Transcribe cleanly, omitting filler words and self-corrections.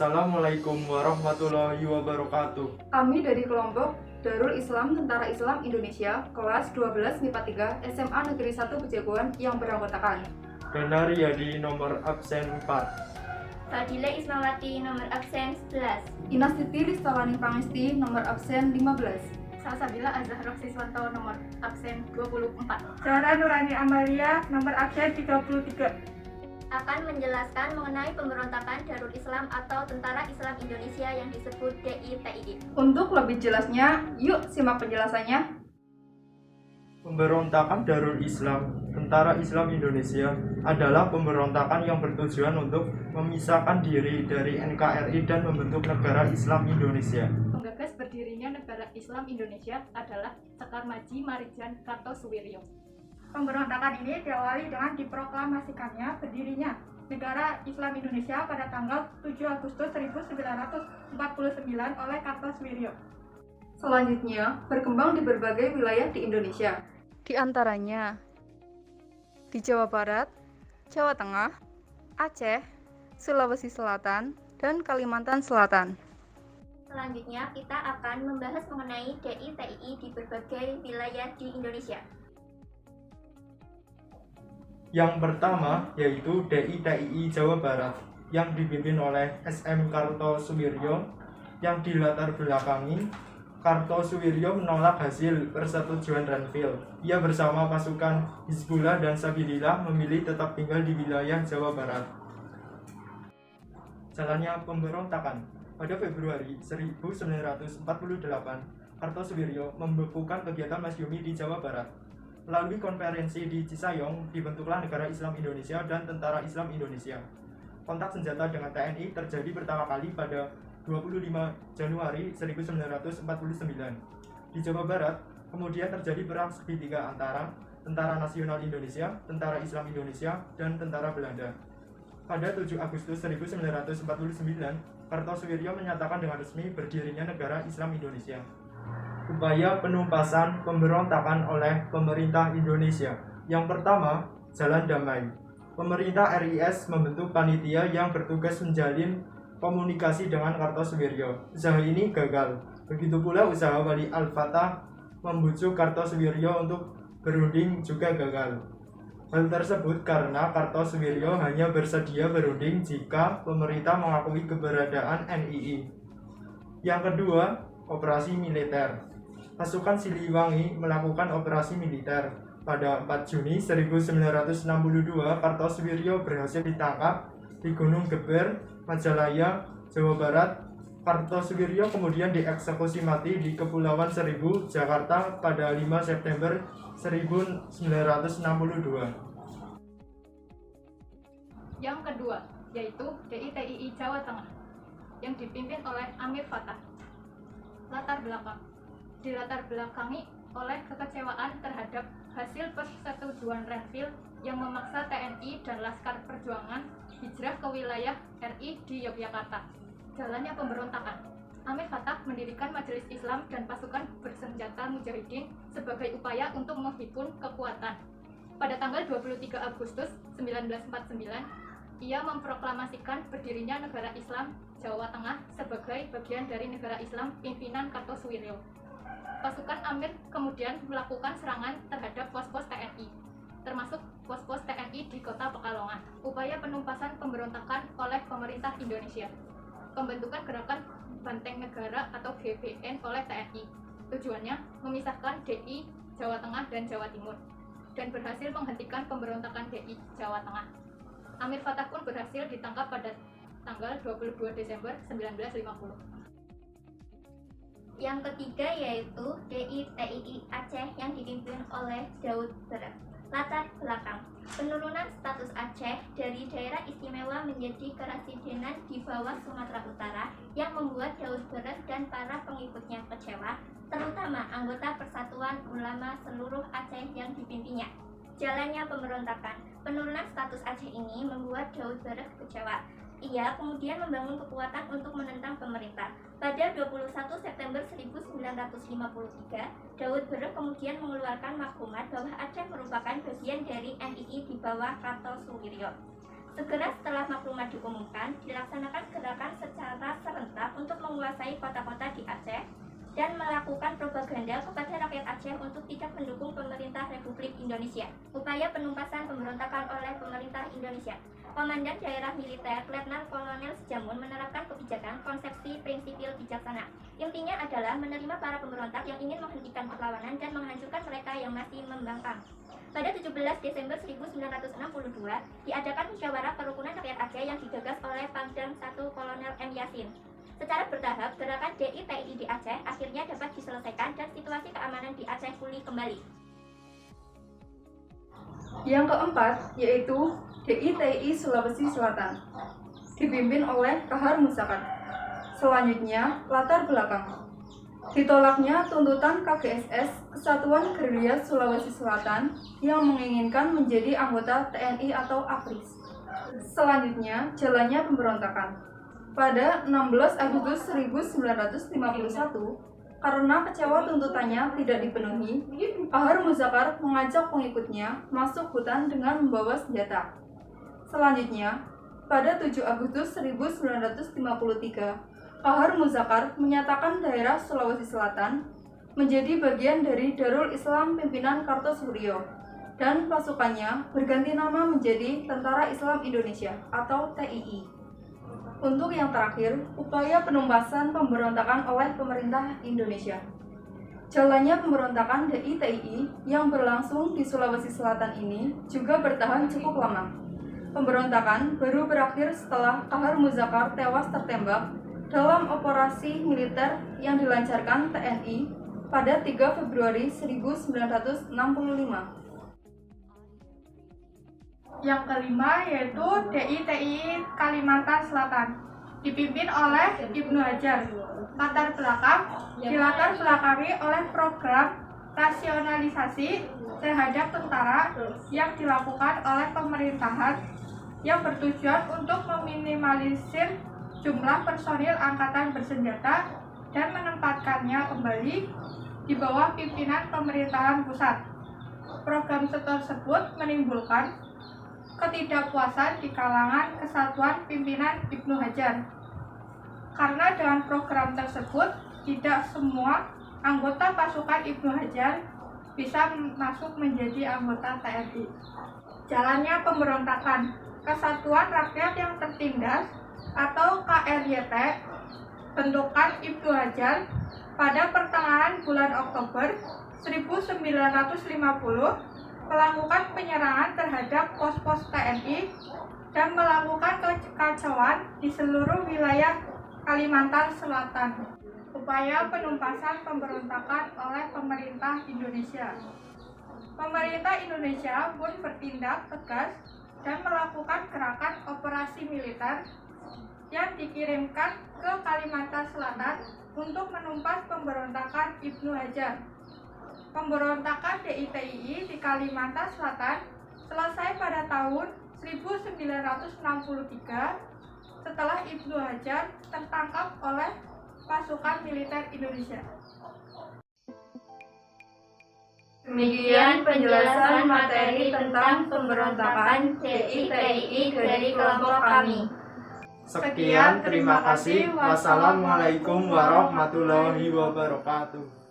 Assalamualaikum warahmatullahi wabarakatuh. Kami dari kelompok Darul Islam Tentara Islam Indonesia, kelas 12 MIPA 3 SMA Negeri 1 Pejagoan yang beranggotakan Dana Riyadi nomor absen 4. Fadila Ismawati nomor absen 11. Ina Siti Listalani Pangesti nomor absen 15. Salsabila Azhar Siswanto nomor absen 24. Zahra Nurani Amalia nomor absen 33. Akan menjelaskan mengenai pemberontakan Darul Islam atau Tentara Islam Indonesia yang disebut DITII. Untuk lebih jelasnya, yuk simak penjelasannya. Pemberontakan Darul Islam Tentara Islam Indonesia adalah pemberontakan yang bertujuan untuk memisahkan diri dari NKRI dan membentuk negara Islam Indonesia. Penggagas berdirinya negara Islam Indonesia adalah Sekar Maji Marijan Kartosuwiryo. Pemberontakan ini diawali dengan diproklamasikannya berdirinya Negara Islam Indonesia pada tanggal 7 Agustus 1949 oleh Kartosuwiryo. Selanjutnya, berkembang di berbagai wilayah di Indonesia. Di antaranya di Jawa Barat, Jawa Tengah, Aceh, Sulawesi Selatan, dan Kalimantan Selatan. Selanjutnya kita akan membahas mengenai DITII di berbagai wilayah di Indonesia. Yang pertama yaitu DITII Jawa Barat yang dipimpin oleh SM Kartosuwiryo, yang dilatar belakangi Kartosuwiryo menolak hasil persetujuan Renville. Ia bersama pasukan Hizbullah dan Sabilillah memilih tetap tinggal di wilayah Jawa Barat. Jalannya pemberontakan. Pada Februari 1948, Kartosuwiryo membekukan kegiatan Masyumi di Jawa Barat. Melalui konferensi di Cisayong, dibentuklah Negara Islam Indonesia dan Tentara Islam Indonesia. Kontak senjata dengan TNI terjadi pertama kali pada 25 Januari 1949. Di Jawa Barat, kemudian terjadi perang segitiga antara Tentara Nasional Indonesia, Tentara Islam Indonesia, dan Tentara Belanda. Pada 7 Agustus 1949, Kartosuwiryo menyatakan dengan resmi berdirinya Negara Islam Indonesia. Upaya penumpasan pemberontakan oleh pemerintah Indonesia. Yang pertama, jalan damai. Pemerintah RIS membentuk panitia yang bertugas menjalin komunikasi dengan Kartosuwiryo. Usaha ini gagal. Begitu pula usaha Wali Al-Fatah membujuk Kartosuwiryo untuk berunding juga gagal. Hal tersebut karena Kartosuwiryo hanya bersedia berunding jika pemerintah mengakui keberadaan NII. Yang kedua, operasi militer. Pasukan Siliwangi melakukan operasi militer. Pada 4 Juni 1962, Kartosuwiryo berhasil ditangkap di Gunung Geber, Majalaya, Jawa Barat. Kartosuwiryo kemudian dieksekusi mati di Kepulauan Seribu, Jakarta pada 5 September 1962. Yang kedua, yaitu DITII Jawa Tengah yang dipimpin oleh Amir Fattah. Latar belakang dilatar belakangi oleh kekecewaan terhadap hasil persetujuan Renville yang memaksa TNI dan Laskar Perjuangan hijrah ke wilayah RI di Yogyakarta. Jalannya pemberontakan. Amir Fattah mendirikan Majelis Islam dan pasukan bersenjata Mujahidin sebagai upaya untuk menghimpun kekuatan. Pada tanggal 23 Agustus 1949, ia memproklamasikan berdirinya Negara Islam Jawa Tengah sebagai bagian dari Negara Islam pimpinan Kartosuwiryo. Pasukan Amir kemudian melakukan serangan terhadap pos-pos TNI, termasuk pos-pos TNI di kota Pekalongan. Upaya penumpasan pemberontakan oleh pemerintah Indonesia. Pembentukan Gerakan Banteng Negara atau GBN oleh TNI. Tujuannya memisahkan DI Jawa Tengah dan Jawa Timur, dan berhasil menghentikan pemberontakan DI Jawa Tengah. Amir Fattah pun berhasil ditangkap pada tanggal 22 Desember 1950. Yang ketiga yaitu DITII Aceh yang dipimpin oleh Daud Berat. Latar belakang penurunan status Aceh dari daerah istimewa menjadi kerasidenan di bawah Sumatera Utara yang membuat Daud Berat dan para pengikutnya kecewa, terutama anggota Persatuan Ulama seluruh Aceh yang dipimpinnya. Jalannya pemberontakan. Penurunan status Aceh ini membuat Daud Berat kecewa. Ia kemudian membangun kekuatan untuk menentang pemerintah. Pada 21 September 1953, Daud Berek kemudian mengeluarkan maklumat bahwa Aceh merupakan bagian dari NII di bawah Kartosuwiryo. Segera setelah maklumat diumumkan, dilaksanakan gerakan secara serentak untuk menguasai kota-kota di Aceh dan melakukan propaganda kepada rakyat Aceh untuk tidak mendukung pemerintah Republik Indonesia. Upaya penumpasan pemberontakan oleh pemerintah Indonesia. Komandan Daerah Militer Letnan Kolonel Sejamun menerapkan kebijakan konsepsi prinsipil bijaksana. Intinya adalah menerima para pemberontak yang ingin menghentikan perlawanan dan menghancurkan mereka yang masih membangkang. Pada 17 Desember 1962, diadakan musyawarah kerukunan rakyat Aceh yang digagas oleh Pangdam 1 Kolonel M. Yasin. Secara bertahap, gerakan DI-TII di Aceh akhirnya dapat diselesaikan dan situasi keamanan di Aceh pulih kembali. Yang keempat, yaitu DI-TII Sulawesi Selatan, dipimpin oleh Kahar Muzakar. Selanjutnya, latar belakang. Ditolaknya tuntutan KGSS, Kesatuan Gerilya Sulawesi Selatan, yang menginginkan menjadi anggota TNI atau APRIS. Selanjutnya, jalannya pemberontakan. Pada 16 Agustus 1951, karena kecewa tuntutannya tidak dipenuhi, Kahar Muzakar mengajak pengikutnya masuk hutan dengan membawa senjata. Selanjutnya, pada 7 Agustus 1953, Kahar Muzakar menyatakan daerah Sulawesi Selatan menjadi bagian dari Darul Islam pimpinan Kartosuryo, dan pasukannya berganti nama menjadi Tentara Islam Indonesia atau TII. Untuk yang terakhir, upaya penumpasan pemberontakan oleh pemerintah Indonesia. Jalannya pemberontakan DI-TII yang berlangsung di Sulawesi Selatan ini juga bertahan cukup lama. Pemberontakan baru berakhir setelah Kahar Muzakar tewas tertembak dalam operasi militer yang dilancarkan TNI pada 3 Februari 1965. Yang kelima yaitu DI-TII Kalimantan Selatan, dipimpin oleh Ibnu Hajar. Latar belakang dilatar belakangi oleh program rasionalisasi terhadap tentara yang dilakukan oleh pemerintahan yang bertujuan untuk meminimalisir jumlah personil angkatan bersenjata dan menempatkannya kembali di bawah pimpinan pemerintahan pusat. Program tersebut menimbulkan ketidakpuasan di kalangan kesatuan pimpinan Ibnu Hajar. Karena dengan program tersebut, tidak semua anggota pasukan Ibnu Hajar bisa masuk menjadi anggota TNI. Jalannya pemberontakan, Kesatuan Rakyat yang Tertindas atau KRYT, bentukan Ibnu Hajar pada pertengahan bulan Oktober 1950, melakukan penyerangan terhadap pos-pos TNI dan melakukan kekacauan di seluruh wilayah Kalimantan Selatan. Upaya penumpasan pemberontakan oleh pemerintah Indonesia. Pemerintah Indonesia pun bertindak tegas dan melakukan gerakan operasi militer yang dikirimkan ke Kalimantan Selatan untuk menumpas pemberontakan Ibnu Hajar. Pemberontakan DI-TII di Kalimantan Selatan selesai pada tahun 1963 setelah Ibnu Hajar tertangkap oleh pasukan militer Indonesia. Demikian penjelasan materi tentang pemberontakan DI-TII dari kelompok kami. Sekian, terima kasih. Wassalamualaikum warahmatullahi wabarakatuh.